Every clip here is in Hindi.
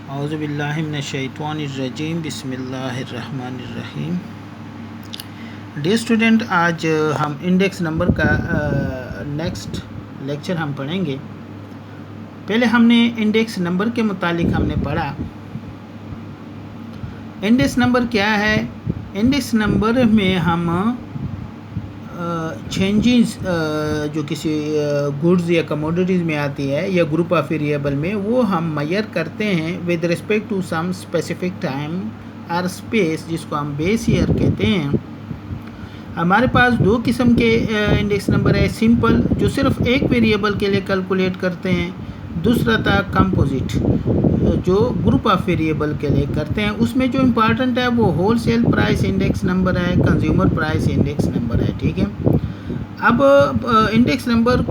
औज़ुबिल्लाहि मिनश्शैतानिर्रजीम बिस्मिल्लाहिर्रहमानिर्रहीम। डियर स्टूडेंट, आज हम इंडेक्स नंबर का नेक्स्ट लेक्चर हम पढ़ेंगे। पहले हमने इंडेक्स नंबर के मुतालिक हमने पढ़ा। इंडेक्स नंबर क्या है? इंडेक्स नंबर में हम चेंजेस जो किसी गुड्स या कमोडिटीज़ में आती है या ग्रुप ऑफ वेरिएबल में, वो हम मेजर करते हैं with respect to some specific time और स्पेस, जिसको हम बेस ईयर कहते हैं। हमारे पास दो किस्म के इंडेक्स नंबर है। सिंपल, जो सिर्फ एक वेरिएबल के लिए कैलकुलेट करते हैं। दूसरा था कंपोजिट, जो ग्रुप ऑफ वेरिएबल के लिए करते हैं। उसमें जो इम्पोर्टेंट है वो होलसेल प्राइस इंडेक्स नंबर है, कंज्यूमर प्राइस इंडेक्स नंबर है। ठीक है। अब इंडेक्स नंबर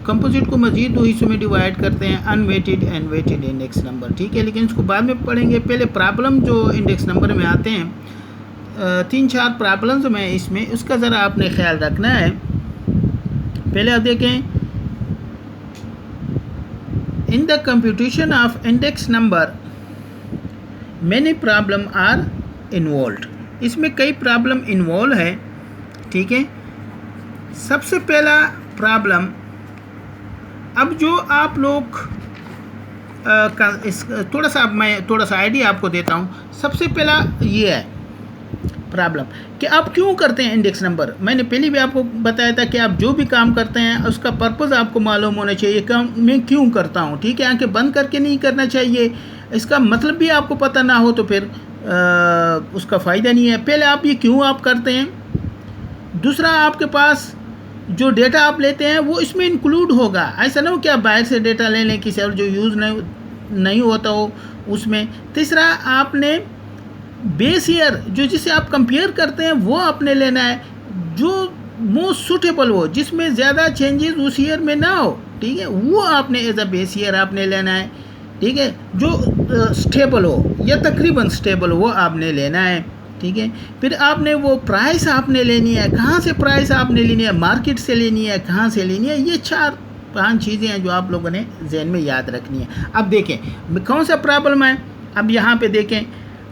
कंपोजिट को मज़ीद दो हिस्सों में डिवाइड करते हैं, unweighted and weighted index number. ठीक है, लेकिन इसको बाद में पढ़ेंगे। पहले प्रॉब्लम जो इंडेक्स नंबर में आते हैं, 3-4 प्रॉब्लम्स में इसमें, उसका ज़रा आपने ख्याल रखना है। पहले आप देखें, in the computation of index number many problem are involve. इसमें कई प्रॉब्लम इन्वॉल्व है। ठीक है। सबसे पहला प्रॉब्लम, अब जो आप लोग थोड़ा सा आइडिया आपको देता हूँ। सबसे पहला ये है प्रॉब्लम कि आप क्यों करते हैं इंडेक्स नंबर। मैंने पहले भी आपको बताया था कि आप जो भी काम करते हैं उसका पर्पज़ आपको मालूम होना चाहिए। काम मैं क्यों करता हूँ। ठीक है, आंखें बंद करके नहीं करना चाहिए। इसका मतलब भी आपको पता ना हो तो फिर उसका फ़ायदा नहीं है। पहले आप ये क्यों आप करते हैं। दूसरा, आपके पास जो डेटा आप लेते हैं वो इसमें इंक्लूड होगा। ऐसा ना हो कि आप बाहर से डेटा ले लें किसी और जो यूज़ नहीं होता हो उसमें। तीसरा, आपने बेस ईयर जो जिसे आप कंपेयर करते हैं वो आपने लेना है, जो मोस्ट सूटेबल हो, जिसमें ज़्यादा चेंजेस उस ईयर में ना हो। ठीक है, वो आपने एज अ बेस ईयर आपने लेना है। ठीक है, जो स्टेबल हो या तकरीबन स्टेबल हो वो आपने लेना है। ठीक है, फिर आपने वो प्राइस आपने लेनी है। कहाँ से प्राइस आपने लेनी है? मार्केट से लेनी है, कहाँ से लेनी है? ये 4-5 चीज़ें हैं जो आप लोगों ने जहन में याद रखनी है। अब देखें कौन सा प्रॉब्लम है। अब यहाँ पे देखें,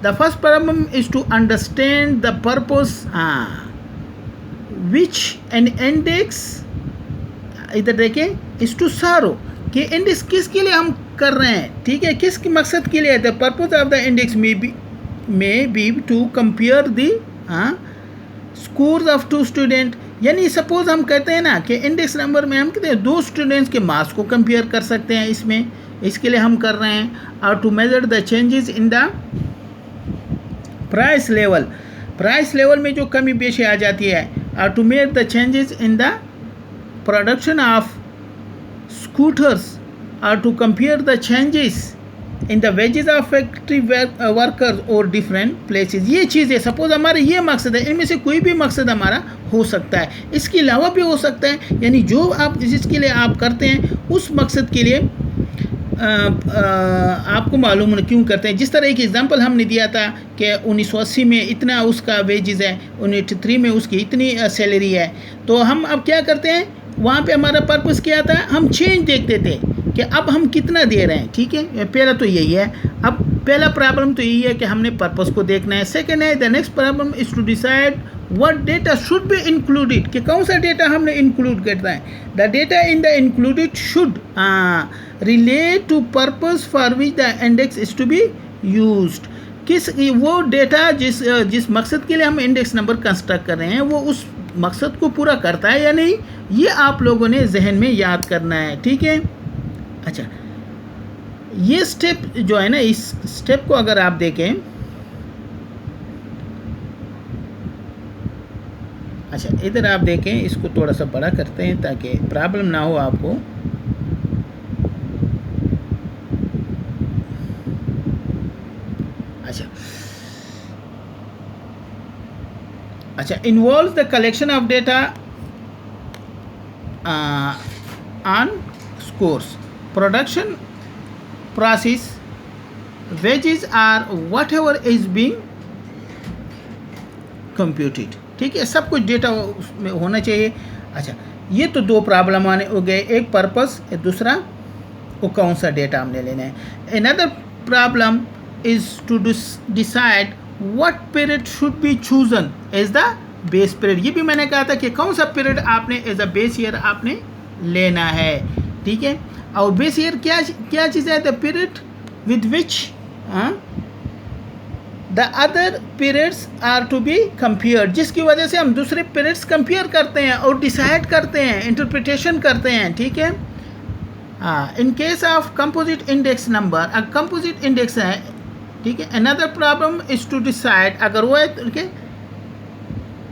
the first problem is to understand the purpose which an index, इधर देखें, इज़ टू सर्व, कि इंडेक्स किसके लिए हम कर रहे हैं। ठीक है, किस मकसद के लिए। The purpose of the index may be to compare the scores of two student। यानी सपोज हम कहते हैं ना कि इंडेक्स नंबर में हम कहते हैं 2 स्टूडेंट्स के मार्क्स को कंपेयर कर सकते हैं। इसमें इसके लिए हम कर रहे हैं। और to measure the changes in the price level, price level में जो कमी पेशी आ जाती है। और to measure the changes in the production of scooters, और to compare the changes in the wages of factory workers और डिफरेंट प्लेसेस। ये चीज़ें सपोज हमारे ये मकसद है। इनमें से कोई भी मकसद हमारा हो सकता है, इसके अलावा भी हो सकता है। यानी जो आप जिसके लिए आप करते हैं उस मकसद के लिए आपको मालूम होना क्यों करते हैं। जिस तरह एक एग्जांपल हमने दिया था कि 1980 में इतना उसका वेजेस है, 1983 में उसकी इतनी सैलरी है। तो हम अब क्या करते हैं, वहाँ पे हमारा पर्पस क्या था, हम चेंज देखते थे कि अब हम कितना दे रहे हैं। ठीक है, पहला तो यही है। अब पहला प्रॉब्लम तो यही है कि हमने पर्पस को देखना है। सेकंड है, the next problem is to decide what data should be included, कि कौन सा डेटा हमने इंक्लूड करना है। The data in the included should relate to purpose for which the index is to be used. किस वो डेटा जिस मकसद के लिए हम इंडेक्स नंबर कंस्ट्रक्ट कर रहे हैं वो उस मकसद को पूरा करता है या नहीं, ये आप लोगों ने जहन में याद करना है। ठीक है। अच्छा, ये स्टेप जो है ना, इस स्टेप को अगर आप देखें, अच्छा इधर आप देखें, इसको थोड़ा सा बड़ा करते हैं ताकि प्रॉब्लम ना हो आपको। अच्छा, involve the collection of data on scores, production process, wages or whatever is being computed. ठीक है, सब कुछ डेटा उसमें होना चाहिए। अच्छा, ये तो 2 प्रॉब्लम आने हो गए, एक पर्पस, दूसरा वो कौन सा डेटा हमने लेना है। Another problem is to decide what period should be chosen as the base period. ये भी मैंने कहा था कि कौन सा पीरियड आपने एज अ बेस ईयर आपने लेना है, ठीक है. और बेस ईयर क्या क्या चीज़ है? The period with which the other periods are to be compare, जिसकी वजह से हम दूसरे पीरियड्स कंपेयर करते हैं और डिसाइड करते हैं, इंटरप्रिटेशन करते हैं, ठीक है. In case of composite index number, composite index है, ठीक है. Another problem is to decide, अगर वो है ठीक है,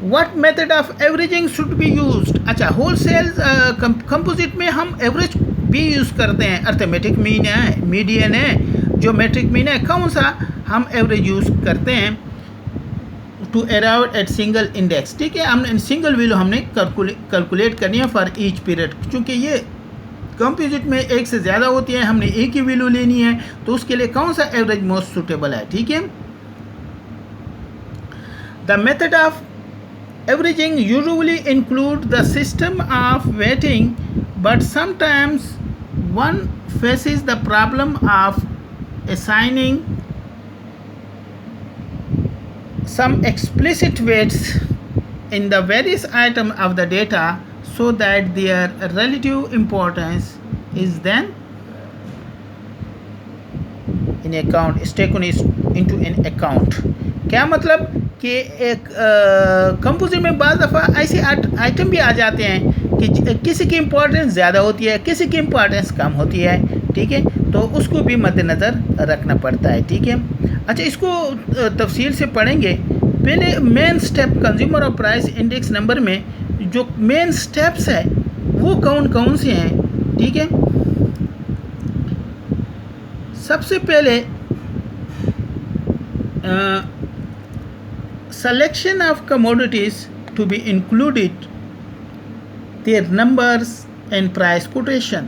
what method of averaging should be used. अच्छा, होलसेल कंपोजिट में हम एवरेज भी यूज़ करते हैं. अर्थमेटिक मीन है, मीडियन है, ज्योमेट्रिक मीन है, कौन सा हम एवरेज यूज़ करते हैं to arrive at single index, ठीक है. हमने सिंगल वैल्यू हमने कैलकुलेट करनी है फॉर ईच पीरियड, क्योंकि ये कंपोजिट में एक से ज़्यादा होती है, हमने एक ही वैल्यू लेनी है, तो उसके लिए कौन सा एवरेज मोस्ट सुटेबल है, ठीक है. The method of averaging usually include the system of waiting, but sometimes one faces the problem of assigning some explicit weights in the various items of the data so that their relative importance is then in account is taken into an account. क्या मतलब कि एक कंपोजिट में बाज़ दफ़ा ऐसे आइटम भी आ जाते हैं कि किसी की इम्पोर्टेंस ज़्यादा होती है, किसी की इम्पोर्टेंस कम होती है, ठीक है. तो उसको भी मद्देनज़र रखना पड़ता है, ठीक है. अच्छा, इसको तफसील से पढ़ेंगे. पहले मेन स्टेप कंज्यूमर और प्राइस इंडेक्स नंबर में जो मेन स्टेप्स है वो कौन कौन से हैं, ठीक है. सबसे पहले selection of commodities to be included, their numbers and price quotation.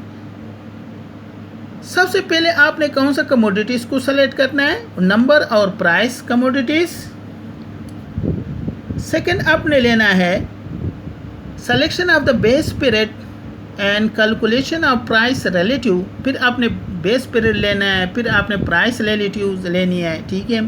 सबसे पहले आपने कौन सा कमोडिटीज़ को सेलेक्ट करना है? नंबर और प्राइस कमोडिटीज़. सेकंड आपने लेना है selection of the base period and calculation of price relative. फिर आपने बेस पीरियड लेना है, फिर आपने प्राइस रिलेटिव लेनी है, ठीक है.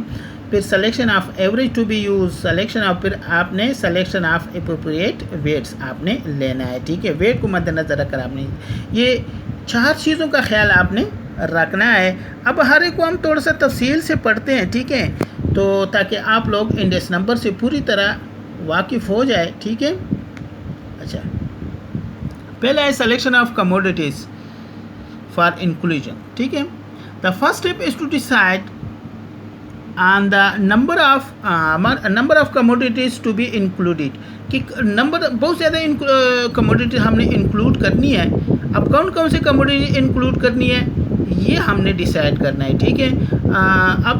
फिर selection of average to be use, selection of, फिर आपने सिलेक्शन ऑफ एप्रोप्रिएट वेट्स आपने लेना है, ठीक है. वेट को मद्देनज़र रखकर आपने ये 4 चीज़ों का ख्याल आपने रखना है. अब हर एक को हम थोड़ा सा तफसील से पढ़ते हैं, ठीक है, तो ताकि आप लोग इंडेक्स नंबर से पूरी तरह वाकिफ़ हो जाए, ठीक है. अच्छा, पहला है selection of commodities for inclusion, ठीक है. The first step is to decide on the number of commodities to be included, कि नंबर बहुत ज़्यादा कमोडिटी हमने इंक्लूड करनी है. अब कौन कौन सी कमोडिटी इंक्लूड करनी है ये हमने डिसाइड करना है, ठीक है. अब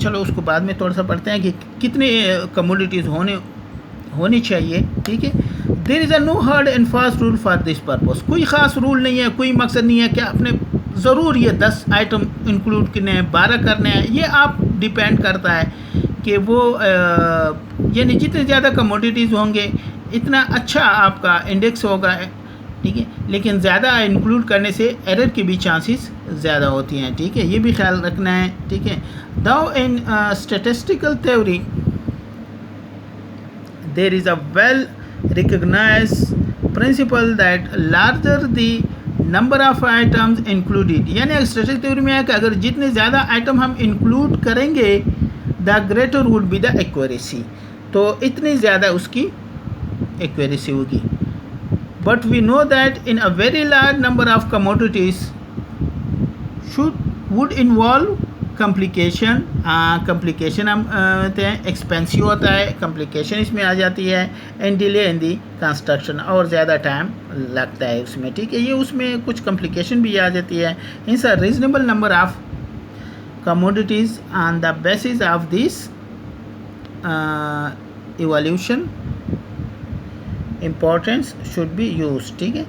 चलो उसको बाद में थोड़ा सा पढ़ते हैं कि कितने कमोडिटीज़ होनी चाहिए, ठीक है. There is a no hard and fast rule for this purpose. कोई ख़ास रूल नहीं है, कोई मकसद नहीं है कि आपने ज़रूर ये 10 आइटम इंक्लूड करने हैं, 12 करने हैं. ये आप डिपेंड करता है कि वो यानी जितने ज़्यादा कमोडिटीज़ होंगे इतना अच्छा आपका इंडेक्स होगा, ठीक है. लेकिन ज़्यादा इंक्लूड करने से एरर की भी चांसेस ज़्यादा होती हैं, ठीक है. ये भी ख्याल रखना है, ठीक है. Though in statistical theory there is a well recognised principle that larger the number of items included, यानी स्टैटिस्टिकल थ्योरी में है कि अगर जितने ज़्यादा आइटम हम इंक्लूड करेंगे the greater would be the accuracy, तो इतनी ज़्यादा उसकी एक्यूरेसी होगी. But we know that in a very large number of commodities would involve complication. complication हम कहते हैं एक्सपेंसिव होता है, complication इसमें आ जाती है, and delay in the construction, और ज़्यादा टाइम लगता है उसमें, ठीक है. ये उसमें कुछ complication भी आ जाती है. Hence a reasonable number of commodities on the basis of this evaluation importance should be use, ठीक है।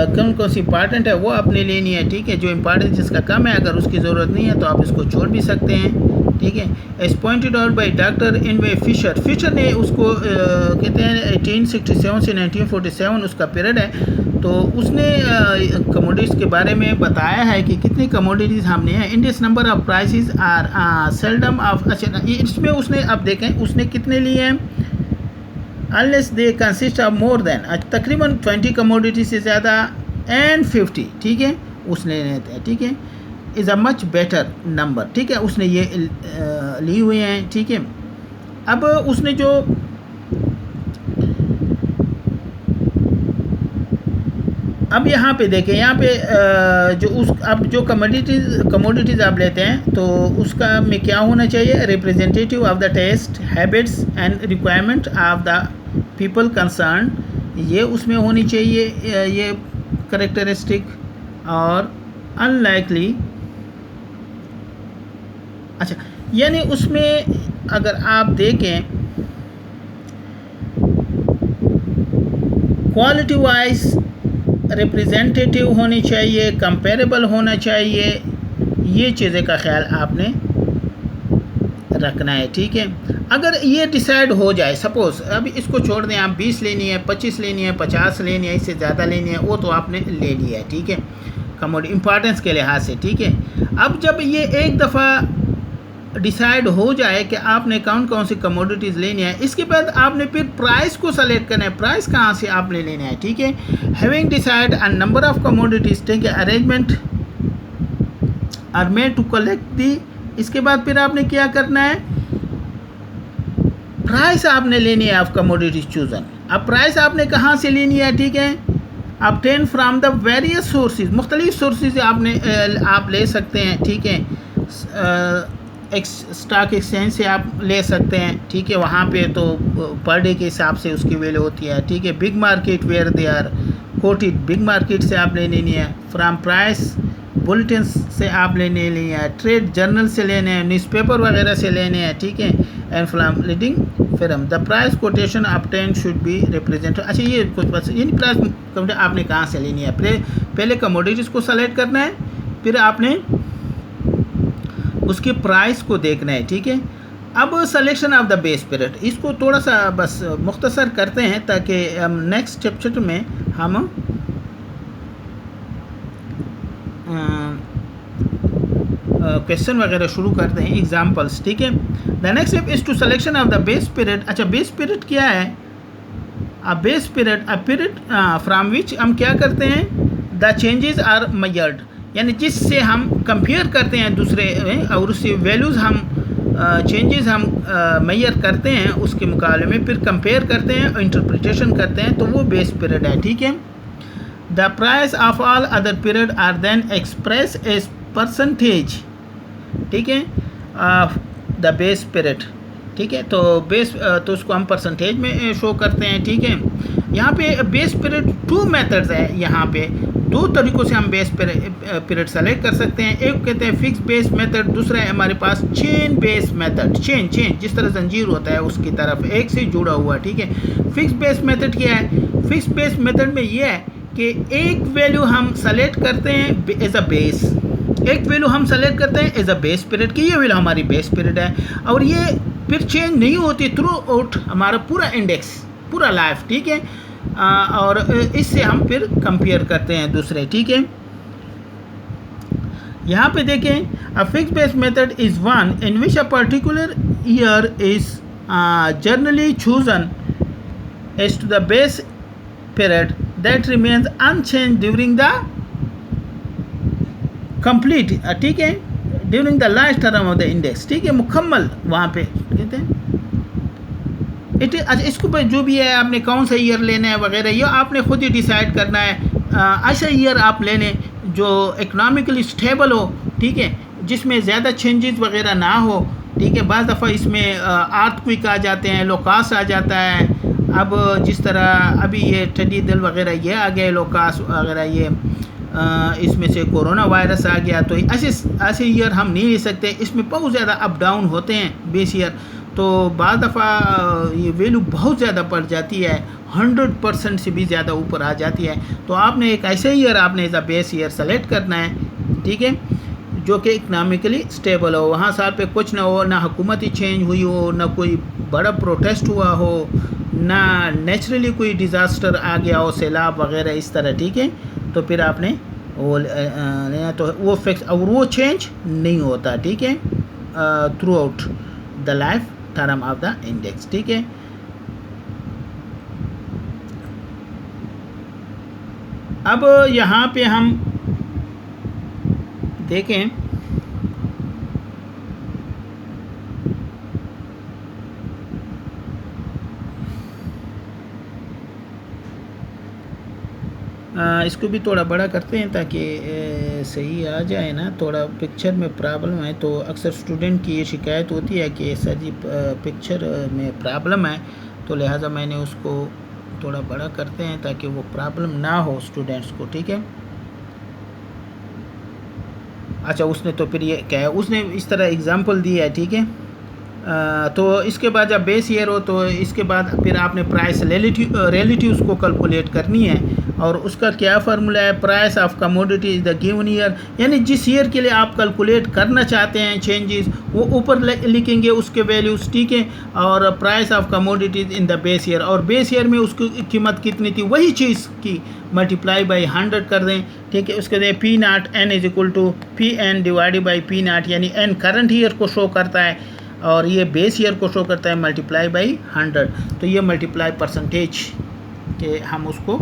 कौन कौन सी इंपॉर्टेंट है वो आपने लेनी है, ठीक है। जो इम्पॉर्टेंस जिसका कम है, अगर उसकी ज़रूरत नहीं है तो आप इसको छोड़ भी सकते हैं, ठीक है। As pointed out by doctor इनवे फिशर, फिशर ने उसको कहते हैं 1867 से 1947 उसका पीरियड है। तो उसने कमोडिटीज़ के बारे में बताया है कि कितनी कमोडिटीज़ हमने हैं। Index number of prices are seldom of, अच्छा इसमें उसने, अब देखें उसने कितने लिए हैं, unless they consist of more than, तकरीबन 20 कमोडिटी से ज़्यादा एंड 50, ठीक है, उसने लेते हैं, ठीक है। Is a much better number, ठीक है, उसने ये ली हुए हैं, ठीक है। अब उसने जो अब यहाँ पे देखें, यहाँ पे जो उस अब जो कमोडिटीज़ आप लेते हैं तो उसका में क्या होना चाहिए, representative of the taste habits and requirement of the people concern, ये उसमें होनी चाहिए ये करेक्टरिस्टिक। और अनलाइकली, अच्छा यानी उसमें अगर आप देखें क्वालिटी वाइज रिप्रेजेंटेटिव होनी चाहिए, कंपेरेबल होना चाहिए, ये चीज़ें का ख्याल आपने रखना है, ठीक है। अगर ये डिसाइड हो जाए, सपोज़ अभी इसको छोड़ दें, आप 20 लेनी है, 25 लेनी है, 50 लेनी है, इससे ज़्यादा लेनी है, वो तो आपने ले लिया है, ठीक है, कमोडिटी इंपॉर्टेंस के लिहाज से, ठीक है। अब जब ये एक दफ़ा डिसाइड हो जाए कि आपने कौन कौन सी कमोडिटीज़ लेनी है, इसके बाद आपने फिर प्राइस को सेलेक्ट करना है, प्राइस कहाँ से आपने लेना है, ठीक है। Having decide a number of commodities, ठीक है, arrangement are made to collect the, इसके बाद फिर आपने क्या करना है, प्राइस आपने लेनी है ऑफ कमोडिटीज चूजन। अब प्राइस आपने कहाँ से लेनी है, ठीक है, obtain from the various sources, मुख्तलिफ सोर्सेज आपने आप ले सकते हैं, ठीक है। स्टॉक एक्सचेंज से आप ले सकते हैं, ठीक है, वहाँ पे तो पर डे के हिसाब से उसकी वैल्यू होती है, ठीक है। Big market where they are quoted, big market से आप लेनी है, फ्राम प्राइस बुलेटिन से आप लेने है, ट्रेड जर्नल से लेने हैं, न्यूज़पेपर वगैरह से लेने हैं, ठीक है। And from leading firm the price quotation obtain should be represent, अच्छा ये कुछ बस इन प्राइस आपने कहाँ से लेनी है, पहले कमोडिटीज़ को सेलेक्ट करना है, फिर आपने उसके प्राइस को देखना है, ठीक है। अब selection of the base period, इसको थोड़ा सा बस मुख्तसर करते हैं ताकि हम नेक्स्ट चैप्टर में हम क्वेश्चन वगैरह शुरू करते हैं, एग्जाम्पल्स, ठीक है। The next step is to selection of the base period. अच्छा बेस पीरियड क्या है, a base period a period from which हम क्या करते हैं, द चेंजेस आर मेजर्ड, यानी जिससे हम कंपेयर करते हैं दूसरे और उससे वैल्यूज़ हम चेंजेस हम मेजर करते हैं उसके मुकाबले में, फिर कंपेयर करते हैं और इंटरप्रिटेशन करते हैं, तो वो बेस पीरियड है, ठीक है। The price of all other period are then express as percentage, ठीक है, द बेस पीरियड, ठीक है। तो बेस तो उसको हम परसेंटेज में शो करते हैं, ठीक है। यहाँ पे बेस पीरियड 2 मेथड्स है, यहाँ पे 2 तरीक़ों से हम बेस पीरियड सेलेक्ट कर सकते हैं। एक कहते हैं फिक्स बेस मेथड, दूसरा है हमारे पास चेन बेस मेथड, चेन जिस तरह जंजीर होता है उसकी तरफ एक से जुड़ा हुआ, ठीक है। फिक्स बेस मेथड क्या है, फिक्स बेस मेथड में ये है कि एक वैल्यू हम सेलेक्ट करते हैं एज अ बेस, एक वैल्यू हम सेलेक्ट करते हैं एज अ बेस पीरियड की, ये वैल्यू हमारी बेस पीरियड है, और ये फिर चेंज नहीं होती थ्रू आउट हमारा पूरा इंडेक्स, पूरा लाइफ, ठीक है। और इससे हम फिर कंपेयर करते हैं दूसरे, ठीक है। यहाँ पे देखें, a fix base method is one in which a particular year is generally chosen as to the base period that remains unchange during the complete, ठीक है, during the last term of the index, ठीक है, मुकम्मल वहाँ पे कहते हैं इट। अच्छा इसको पर जो भी है आपने कौन सा ईयर लेना है वगैरह ये आपने खुद ही डिसाइड करना है। ऐसा ईयर आप ले लें जो इकनॉमिकली स्टेबल हो, ठीक है, जिसमें ज़्यादा चेंजेस वगैरह ना हो, ठीक है। बाज़ दफ़ा इसमें अर्थक्वेक आ जाते हैं, लोकास आ जाता है, अब जिस तरह अभी ये टिड्डी दल वगैरह ये आ गए, लोकास वगैरह ये इसमें से कोरोना वायरस आ गया, तो ऐसे ईयर हम नहीं ले सकते, इसमें बहुत ज़्यादा अप डाउन होते हैं बेस ईयर, तो बाद दफ़ा ये वैल्यू बहुत ज़्यादा बढ़ जाती है, 100% से भी ज़्यादा ऊपर आ जाती है। तो आपने एक ऐसे ईयर आपने as a base year select करना है, ठीक है, जो कि इकनॉमिकली स्टेबल हो, वहाँ साल पे कुछ ना हो, ना हुकूमती चेंज हुई हो, ना कोई बड़ा प्रोटेस्ट हुआ हो, ना नेचुरली कोई डिज़ास्टर आ गया हो, सैलाब वगैरह इस तरह, ठीक है। तो फिर आपने वो तो वो फिक्स और वो चेंज नहीं होता, ठीक है, through out the life term of the index, ठीक है। अब यहाँ पे हम देखें इसको भी थोड़ा बड़ा करते हैं ताकि सही आ जाए ना, थोड़ा पिक्चर में प्रॉब्लम है। तो अक्सर स्टूडेंट की ये शिकायत होती है कि सर जी पिक्चर में प्रॉब्लम है, तो लिहाजा मैंने उसको थोड़ा बड़ा करते हैं ताकि वो प्रॉब्लम ना हो स्टूडेंट्स को, ठीक है। अच्छा, उसने तो फिर ये क्या है, उसने इस तरह एग्जांपल दिया है, ठीक है। तो इसके बाद जब बेस ईयर हो तो इसके बाद फिर आपने प्राइस रिलेटिव्स को कैलकुलेट करनी है, और उसका क्या फार्मूला है, price of commodity is the given year, यानी जिस ईयर के लिए आप कैलकुलेट करना चाहते हैं चेंजेस वो ऊपर लिखेंगे उसके वैल्यूज़, ठीक है, और price of commodities in the base year, और बेस ईयर में उसकी कीमत कितनी थी वही चीज़ की मल्टीप्लाई बाई 100 कर दें, ठीक है। उसके बाद P naught N is equal to P N divided by P naught, यानी एन करंट ईयर को शो करता है और ये बेस ईयर को शो करता है मल्टीप्लाई बाई 100। तो ये मल्टीप्लाई परसेंटेज के हम उसको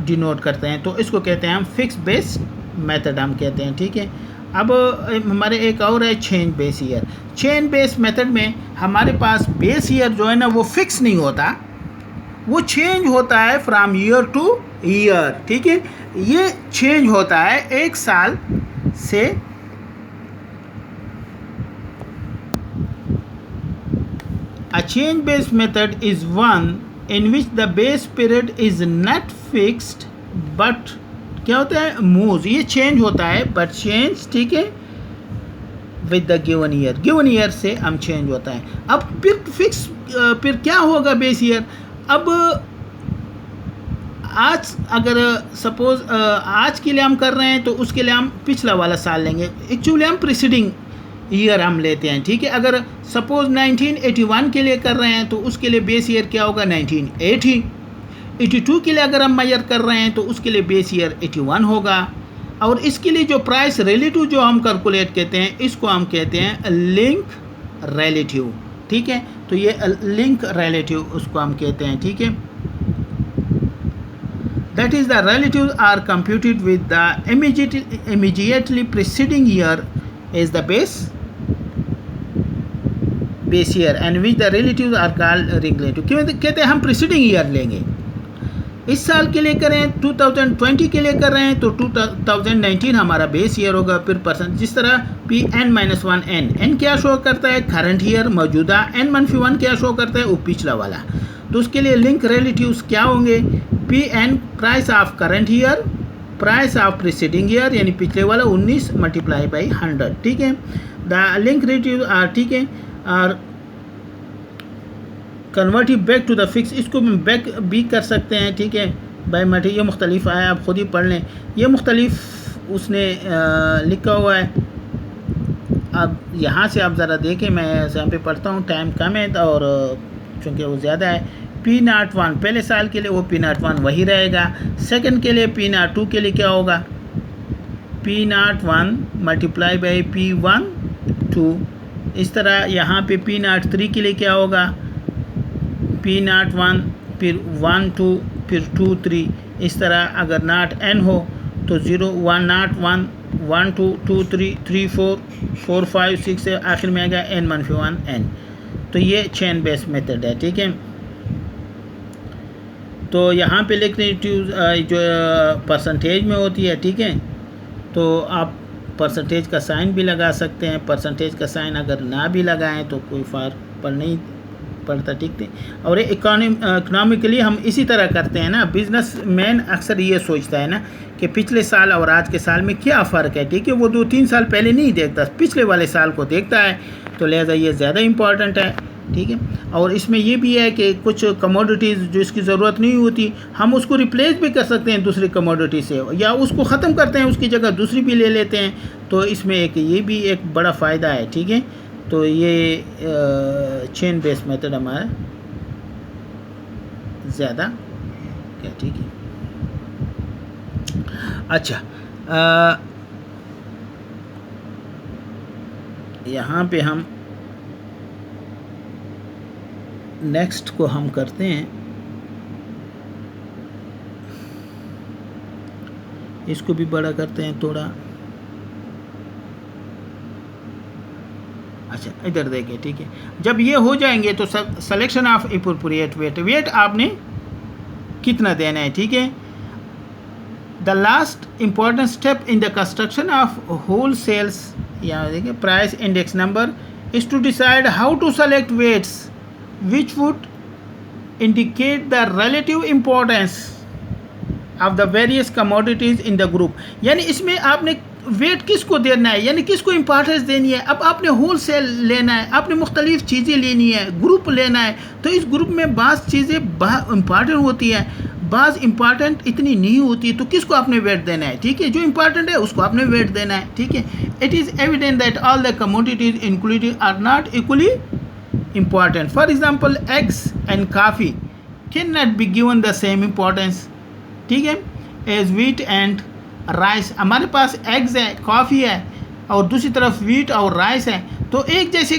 डिनोट करते हैं, तो इसको कहते हैं हम फिक्स बेस मेथड हम कहते हैं, ठीक है। अब हमारे एक और है change base year. Change base method में हमारे पास बेस ईयर जो है ना वो फिक्स नहीं होता, वो चेंज होता है फ्रॉम ईयर टू ईयर, ठीक है। ये चेंज होता है एक साल से A change based method is one in which the base period is not fixed but क्या होता है moves, ये चेंज होता है but change, ठीक है, with the given year से हम चेंज होता है। अब फिर फिक्स फिर क्या होगा बेस ईयर। अब आज अगर सपोज आज के लिए हम कर रहे हैं तो उसके लिए हम पिछला वाला साल लेंगे, एक्चुअली हम प्रीसीडिंग ईयर हम लेते हैं, ठीक है। अगर सपोज 1981 के लिए कर रहे हैं तो उसके लिए बेस ईयर क्या होगा 1980। 82 के लिए अगर हम मेजर कर रहे हैं तो उसके लिए बेस ईयर 81 होगा। और इसके लिए जो प्राइस रिलेटिव जो हम कैलकुलेट कहते हैं इसको हम कहते हैं लिंक रिलेटिव, ठीक है। तो ये लिंक रिलेटिव उसको हम कहते हैं, ठीक है। That is the relative are computed with the immediately preceding year is the base year and which the relative are called relative. क्यों कहते हैं हम प्रीसीडिंग ईयर लेंगे। इस साल के लिए करें 2020 के लिए कर रहे हैं तो 2019 हमारा बेस ईयर होगा। फिर परसेंट जिस तरह P N minus one N क्या शो करता है करंट ईयर मौजूदा, n-1 क्या शो करता है वो पिछला वाला। तो उसके लिए लिंक रिलेटिव्स क्या होंगे, P N price of current year, price of preceding year यानी पिछले वाला 19 मल्टीप्लाई बाई 100, ठीक है। द लिंक रिलेटिव आर, ठीक है, और कन्वर्टिव बैक टू द फिक्स, इसको बैक भी कर सकते हैं, ठीक है। बाई मल्टी ये मुख्तलिफ है, आप ख़ुद ही पढ़ लें, ये मुख्तलिफ उसने लिखा हुआ है। अब यहाँ से आप ज़रा देखें, मैं यहाँ पे पढ़ता हूँ, टाइम कम है और चूँकि वो ज़्यादा है। P01 पहले साल के लिए वो P01 वही रहेगा। सेकंड के लिए P02 के लिए क्या होगा P01 मल्टीप्लाई बाई P12। इस तरह यहाँ पे P03 के लिए क्या होगा P01 फिर 1 2 फिर 2 3। इस तरह अगर नॉट n हो तो 0 1 नॉट 1 1 2 2 3 3 4 4 5 6 से आखिर में आएगा n-1 n। तो ये चेन बेस मेथड है, ठीक है। तो यहाँ पे लिख जो परसेंटेज में होती है, ठीक है। तो आप परसेंटेज का साइन भी लगा सकते हैं, परसेंटेज का साइन अगर ना भी लगाएं तो कोई फ़र्क पर नहीं पड़ता, ठीक है। और इकोनॉमिकली हम इसी तरह करते हैं ना, बिजनेस मैन अक्सर ये सोचता है ना कि पिछले साल और आज के साल में क्या फ़र्क है, ठीक है। वो 2-3 साल पहले नहीं देखता, पिछले वाले साल को देखता है। तो लिहाजा ये ज़्यादा इम्पॉर्टेंट है। ठीक है। और इसमें ये भी है कि कुछ कमोडिटीज़ जो इसकी ज़रूरत नहीं होती हम उसको रिप्लेस भी कर सकते हैं दूसरी कमोडिटी से, या उसको ख़त्म करते हैं, उसकी जगह दूसरी भी ले लेते हैं। तो इसमें ये भी एक बड़ा फ़ायदा है, ठीक है। तो ये चेन बेस्ड मेथड हमारा ज़्यादा क्या, ठीक है। अच्छा, यहाँ पे हम नेक्स्ट को हम करते हैं, इसको भी बड़ा करते हैं थोड़ा। अच्छा, इधर देखिए, ठीक है। जब ये हो जाएंगे तो selection of appropriate weight, weight आपने कितना देना है, ठीक है। The last important step in the construction of whole sales, यहाँ देखिए price index number is to decide how to select weights which would indicate the relative importance of the various commodities in the group। यानी इसमें आपने वेट किसको देना है, यानी किसको इम्पोर्टेंस देनी है। अब आपने होल सेल लेना है, आपने मुख्तलिफ चीज़ें लेनी है, ग्रुप लेना है। तो इस ग्रुप में बाज़ चीज़ें इम्पॉर्टेंट होती है, बाज़ इम्पॉर्टेंट इतनी नहीं होती, तो किसको आपने वेट देना है, ठीक है। जो इम्पॉर्टेंट है उसको आपने वेट देना है, ठीक है। It is evident that all the commodities included are not equally important। For example, eggs and coffee cannot be given the same importance, ठीक है, as wheat and rice। हमारे पास एग्स है, कॉफ़ी है, और दूसरी तरफ वीट और राइस है, तो एक जैसे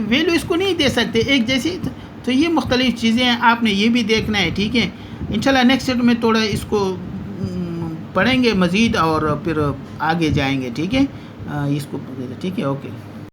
वैल्यू इसको नहीं दे सकते, एक जैसी। तो ये मुख्तलिफ चीज़ें हैं, आपने ये भी देखना है, ठीक है। इंशाल्लाह नेक्स्ट सेट में थोड़ा इसको पढ़ेंगे मज़ीद और फिर आगे जाएंगे, ठीक है। इसको, ठीक है, ओके।